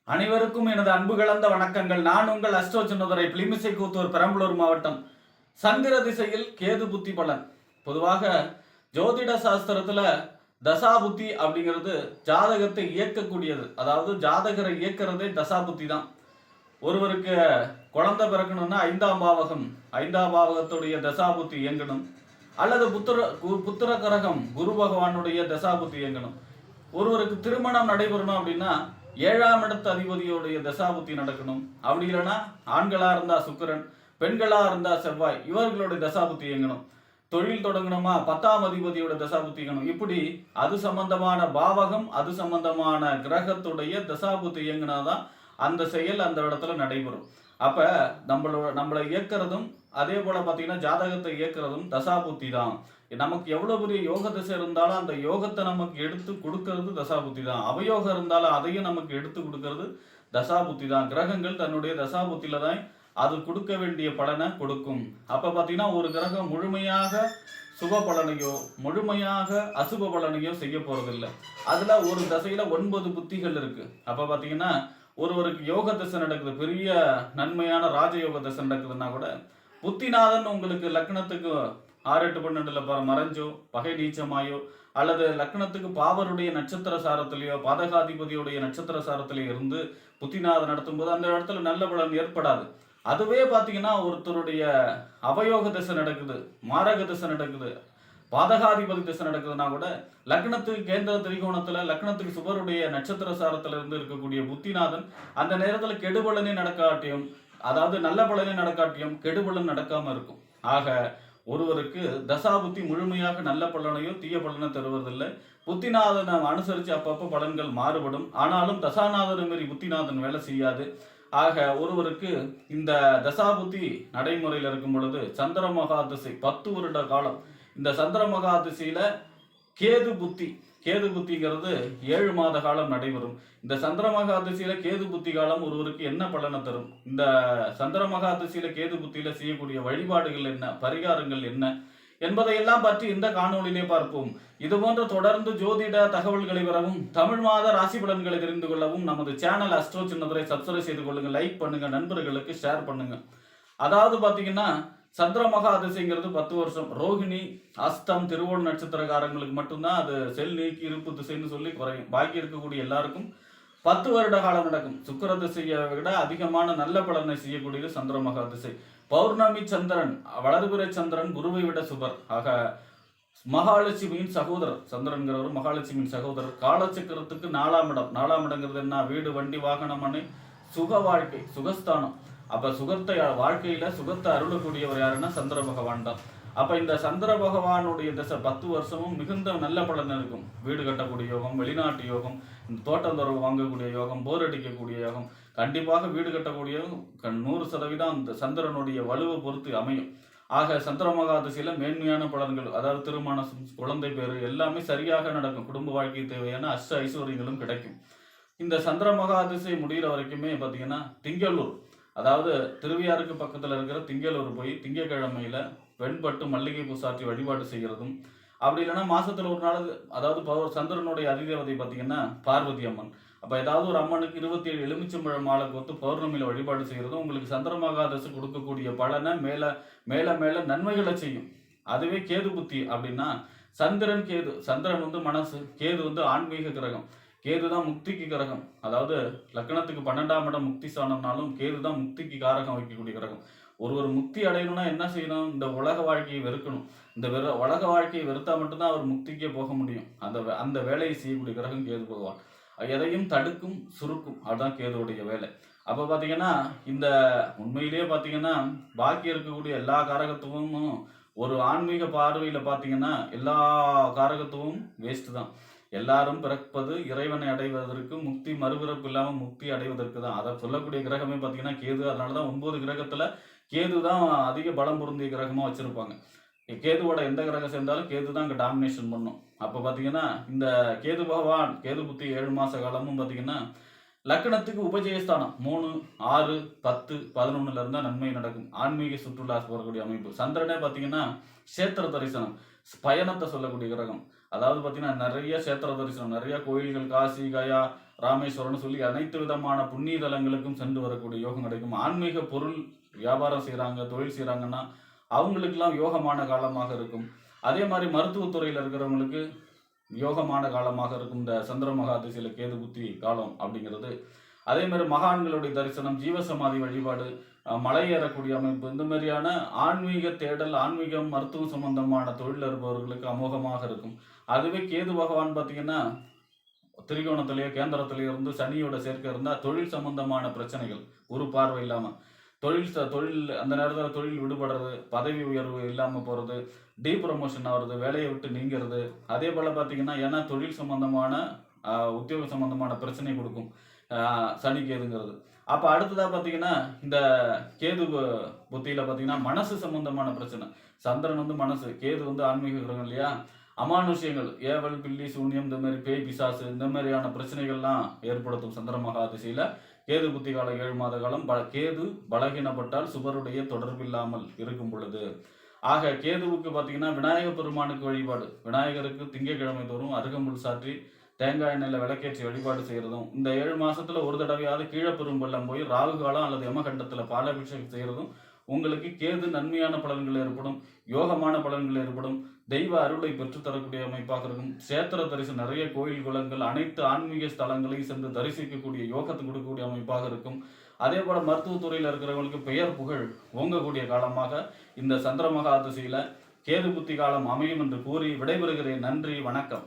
அனைவருக்கும் எனது அன்பு கலந்த வணக்கங்கள். நான் உங்கள் அஸ்ட்ரோ சின்னதுரை, பிளிமிசை கூத்தூர், பெரம்பலூர் மாவட்டம். சந்திர திசையில் கேது புத்தி பலன். பொதுவாக ஜோதிட சாஸ்திரத்துல தசா புத்தி அப்படிங்கிறது ஜாதகத்தை இயக்கக்கூடியது. அதாவது ஜாதகரை இயக்கிறதே தசா புத்தி தான். ஒருவருக்கு குழந்தை பிறக்கணும்னா ஐந்தாம் பாவகத்துடைய தசா புத்தி இயங்கணும், அல்லது புத்திர கரகம் குரு பகவானுடைய தசா புத்தி இயங்கணும். ஒருவருக்கு திருமணம் நடைபெறணும் அப்படின்னா 7ஆம் இடத்து அதிபதியோடைய தசாபுத்தி நடக்கணும். அப்படி இல்லைன்னா ஆண்களா இருந்தா சுக்கிரன், பெண்களா இருந்தா செவ்வாய், இவர்களுடைய தசாபுத்தி இயங்கணும். தொழில் தொடங்கணுமா 10ஆம் அதிபதியோட தசாபுத்தி இயங்கணும். இப்படி அது சம்பந்தமான பாவகம், அது சம்பந்தமான கிரகத்துடைய தசாபுத்தி இயங்கினாதான் அந்த செயல் அந்த இடத்துல நடைபெறும். அப்ப நம்மளை இயக்கிறதும் அதே போல பார்த்தீங்கன்னா ஜாதகத்தை இயக்கிறதும் தசாபுத்தி தான். நமக்கு எவ்வளவு பெரிய யோக திசை இருந்தாலும் அந்த யோகத்தை நமக்கு எடுத்து கொடுக்கறது தசாபுத்தி தான். அவயோகம் இருந்தாலும் அதையும் நமக்கு எடுத்து கொடுக்கறது தசாபுத்தி தான். கிரகங்கள் தன்னுடைய தசாபுத்தியில தான் அது கொடுக்க வேண்டிய பலனை கொடுக்கும். அப்ப பார்த்தீங்கன்னா ஒரு கிரகம் முழுமையாக சுப பலனையோ முழுமையாக அசுப பலனையோ செய்ய போறதில்லை. அதுல ஒரு தசையில 9 புத்திகள் இருக்கு. அப்ப பார்த்தீங்கன்னா ஒருவருக்கு யோக திசை நடக்குது, பெரிய நன்மையான ராஜயோக திசை நடக்குதுன்னா கூட புத்திநாதன் உங்களுக்கு லக்னத்துக்கு 6, 8, 12 மறைஞ்சோ பகை நீச்சமாயோ அல்லது லக்னத்துக்கு பாவருடைய நட்சத்திர சாரத்திலேயோ பாதகாதிபதியுடைய நட்சத்திர சாரத்திலேயோ இருந்து புத்திநாதன் நடத்தும் போது அந்த இடத்துல நல்ல பலன் ஏற்படாது. அதுவே பார்த்தீங்கன்னா ஒருத்தருடைய அவயோக திசை நடக்குது, மாரக திசை நடக்குது, பாதகாதிபதி திசை நடக்குதுன்னா கூட லக்னத்துக்கு கேந்திர திரிகோணத்துல லக்னத்துக்கு சுபருடைய நட்சத்திர சாரத்துல இருந்து இருக்கக்கூடிய புத்திநாதன் அந்த நேரத்துல கெடுபலனே நடக்காட்டியும், அதாவது நல்ல பலனே நடக்காட்டியும் கெடுபலன் நடக்காம இருக்கும். ஆக ஒருவருக்கு தசாபுத்தி முழுமையாக நல்ல பலனையோ தீய பலனை தருவதில்லை. புத்திநாதனை அனுசரித்து அப்பப்போ பலன்கள் மாறுபடும். ஆனாலும் தசாநாதனை மாரி புத்திநாதன் வேலை செய்யாது. ஆக ஒருவருக்கு இந்த தசாபுத்தி நடைமுறையில் இருக்கும் பொழுது சந்திர மகா திசை 10 வருட காலம், இந்த சந்திர மகா திசையில கேது புத்திங்கிறது 7 மாத காலம் நடைபெறும். இந்த சந்திர மகா திசையில கேது புத்தி காலம் ஒருவருக்கு என்ன பலனை தரும், இந்த சந்திர மகா திசையில கேது புத்தியில செய்யக்கூடிய வழிபாடுகள் என்ன, பரிகாரங்கள் என்ன என்பதையெல்லாம் பற்றி இந்த காணொலியிலே பார்ப்போம். இது போன்ற தொடர்ந்து ஜோதிட தகவல்களை பெறவும் தமிழ் மாத ராசி பலன்களை தெரிந்து கொள்ளவும் நமது சேனல் அஸ்ட்ரோ சின்னதுரை சப்ஸ்கிரைப் செய்து கொள்ளுங்க, லைக் பண்ணுங்க, நண்பர்களுக்கு ஷேர் பண்ணுங்க. அதாவது பாத்தீங்கன்னா சந்திர மகா திசைங்கிறது 10 வருஷம். ரோஹிணி, அஸ்தம், திருவோண நட்சத்திரக்காரங்களுக்கு மட்டும்தான் அது செல் நீக்கி இருப்பு திசைன்னு சொல்லி குறையும். பாக்கி இருக்கக்கூடிய எல்லாருக்கும் 10 வருட காலம் நடக்கும். சுக்கிர திசையை விட அதிகமான நல்ல பலனை செய்யக்கூடியது சந்திர மகா திசை. பௌர்ணமி சந்திரன், வளர்பிறை சந்திரன் குருவை விட சுபர். ஆக மகாலட்சுமியின் சகோதரர் சந்திரன்கிறவர், மகாலட்சுமியின் சகோதரர். காலச்சக்கரத்துக்கு 4ஆம் இடம். 4ஆம் இடங்கிறது என்ன, வீடு, வண்டி, வாகனம், மனை, சுக வாழ்க்கை, சுகஸ்தானம். அப்ப சுகத்தை வாழ்க்கையில சுகத்தை அருளக்கூடியவர் யாருன்னா சந்திர பகவான் தான். அப்ப இந்த சந்திர பகவானுடைய திசை 10 வருஷமும் மிகுந்த நல்ல பலன் இருக்கும். வீடு கட்டக்கூடிய யோகம், வெளிநாட்டு யோகம், இந்த தோட்டந்தொரவு வாங்கக்கூடிய யோகம், போர் அடிக்கக்கூடிய யோகம், கண்டிப்பாக வீடு கட்டக்கூடிய 100% அந்த சந்திரனுடைய வலுவை பொறுத்து அமையும். ஆக சந்திர மகா திசையில மேன்மையான பலன்கள், அதாவது திருமணம், குழந்தை பேரு எல்லாமே சரியாக நடக்கும். குடும்ப வாழ்க்கை தேவையான அஷ்ட ஐஸ்வர்யங்களும் கிடைக்கும். இந்த சந்திர மகா திசை முடிகிற வரைக்குமே பார்த்தீங்கன்னா திங்களூர், அதாவது திருவையாருக்கு பக்கத்தில் இருக்கிற திங்களூர் போய் திங்கக்கிழமையில வெண்பட்டு மல்லிகை பூ சாற்றி வழிபாடு செய்கிறதும், அப்படி இல்லைன்னா மாசத்துல ஒரு நாள், அதாவது சந்திரனுடைய அதிதேவதை பார்த்தீங்கன்னா பார்வதி அம்மன். அப்போ ஏதாவது ஒரு அம்மனுக்கு 27 எலுமிச்சம்பழம் மாலை கொத்து பௌர்ணமியில வழிபாடு செய்கிறதும் உங்களுக்கு சந்திர மகாதசை கொடுக்கக்கூடிய பலனை மேல மேல மேல நன்மைகளை செய்யும். அதுவே கேது புத்தி அப்படின்னா சந்திரன் வந்து மனசு, கேது வந்து ஆன்மீக கிரகம். கேது தான் முக்திக்கு கிரகம். அதாவது லக்னத்துக்கு 12ஆம் இடம் முக்தி ஸ்தானம்னாலும் கேது தான் முக்திக்கு காரகம் வைக்கக்கூடிய கிரகம். ஒருவர் முக்தி அடையணும்னா என்ன செய்யணும், இந்த உலக வாழ்க்கையை வெறுக்கணும். இந்த உலக வாழ்க்கையை வெறுத்தா மட்டும்தான் அவர் முக்திக்கே போக முடியும். அந்த வேலையை செய்யக்கூடிய கிரகம் கேது பகவான். எதையும் தடுக்கும், சுருக்கும், அதுதான் கேதுவுடைய வேலை. அப்ப பாத்தீங்கன்னா இந்த உண்மையிலேயே பாத்தீங்கன்னா பாக்கி இருக்கக்கூடிய எல்லா காரகத்துவமும் ஒரு ஆன்மீக பார்வையில பாத்தீங்கன்னா எல்லா காரகத்துவமும் வேஸ்ட் தான். எல்லாரும் பிறப்பது இறைவனை அடைவதற்கு, முக்தி மறுபிறப்பு இல்லாம முக்தி அடைவதற்கு தான். அதை சொல்லக்கூடிய கிரகமே பார்த்தீங்கன்னா கேது. அதனாலதான் 9 கிரகத்துல கேது தான் அதிக பலம் பொருந்திய கிரகமா வச்சிருப்பாங்க. கேதுவோட எந்த கிரகம் சேர்ந்தாலும் கேது தான் இங்கே டாமினேஷன் பண்ணும். அப்போ பார்த்தீங்கன்னா இந்த கேது பகவான் கேது புத்தி 7 மாச காலமும் பார்த்தீங்கன்னா லக்னத்துக்கு உபஜயஸ்தானம் 3, 6, 10, 11 இருந்தால் நன்மை நடக்கும். ஆன்மீக சுற்றுலா போகக்கூடிய அமைப்பு. சந்திரனே பார்த்தீங்கன்னா கஷேத்திர தரிசனம், பயணத்தை சொல்லக்கூடிய கிரகம். அதாவது பார்த்தீங்கன்னா நிறைய சேத்திர தரிசனம், நிறைய கோயில்கள், காசி, கயா, ராமேஸ்வரம்னு சொல்லி அனைத்து விதமான புண்ணிய தலங்களுக்கும் சென்று வரக்கூடிய யோகம் கிடைக்கும். ஆன்மீக பொருள் வியாபாரம் செய்கிறாங்க, தொழில் செய்கிறாங்கன்னா அவங்களுக்கெல்லாம் யோகமான காலமாக இருக்கும். அதே மாதிரி மருத்துவத்துறையில் இருக்கிறவங்களுக்கு யோகமான காலமாக இருக்கும் இந்த சந்திரமகா திசையில் கேது புத்தி காலம் அப்படிங்கிறது. அதே மாதிரி மகான்களுடைய தரிசனம், ஜீவசமாதி வழிபாடு, மலை ஏறக்கூடிய அமைப்பு, இந்த மாதிரியான ஆன்மீக தேடல், ஆன்மீகம், மருத்துவம் சம்பந்தமான தொழில் இருப்பவர்களுக்கு அமோகமாக இருக்கும். அதுவே கேது பகவான் பார்த்தீங்கன்னா திரிகோணத்திலேயோ கேந்திரத்திலேயோ இருந்து சனியோட சேர்க்கை இருந்தால் தொழில் சம்பந்தமான பிரச்சனைகள், ஒரு பார்வை இல்லாமல் தொழில் அந்த நேரத்தில் தொழில் விடுபடுறது, பதவி உயர்வு இல்லாமல் போகிறது, ப்ரமோஷன் ஆகிறது, வேலையை விட்டு நீங்கிறது. அதே போல் பார்த்தீங்கன்னா ஏன்னா தொழில் சம்பந்தமான உத்தியோக சம்பந்தமான பிரச்சனை கொடுக்கும் சனி கேதுங்கிறது. அப்போ அடுத்ததாக பார்த்தீங்கன்னா இந்த கேது புத்தியில் பார்த்தீங்கன்னா மனசு சம்பந்தமான பிரச்சனை. சந்திரன் வந்து மனசு, கேது வந்து ஆன்மீக கிரகம் இல்லையா. அமானுஷ்யங்கள், ஏவல், பில்லி, சூன்யம், இந்த மாதிரி பேய், பிசாசு, இந்த மாதிரியான பிரச்சனைகள்லாம் ஏற்படுத்தும் சந்திர மகா திசையில். கேது புத்தி காலம் 7 மாத காலம். கேது பலகீனப்பட்டால் சுபருடைய தொடர்பில்லாமல் இருக்கும் பொழுது. ஆக கேதுவுக்கு பார்த்தீங்கன்னா விநாயக பெருமானுக்கு வழிபாடு, விநாயகருக்கு திங்கட்கிழமை தோறும் அருகம்புல் சாற்றி தேங்காய் எண்ணெயில் விளக்கேற்றி வழிபாடு செய்கிறதும், இந்த 7 மாசத்துல ஒரு தடவையாவது கீழப்பெரும்பள்ளம் போய் ராகு காலம் அல்லது யமகண்டத்தில் பாலாபிஷேகம் செய்கிறதும் உங்களுக்கு கேது நன்மையான பலன்கள் ஏற்படும், யோகமான பலன்கள் ஏற்படும், தெய்வ அருளை பெற்றுத்தரக்கூடிய அமைப்பாக இருக்கும். சேத்திர தரிசனம், நிறைய கோயில் குளங்கள், அனைத்து ஆன்மீக ஸ்தலங்களையும் சென்று தரிசிக்கக்கூடிய யோகத்தை கொடுக்கக்கூடிய அமைப்பாக இருக்கும். அதே போல மருத்துவத்துறையில் இருக்கிறவங்களுக்கு பெயர் புகழ் ஓங்கக்கூடிய காலமாக இந்த சந்திரமகா திசையில கேது புத்தி காலம் அமையும் என்று கூறி விடைபெறுகிறேன். நன்றி, வணக்கம்.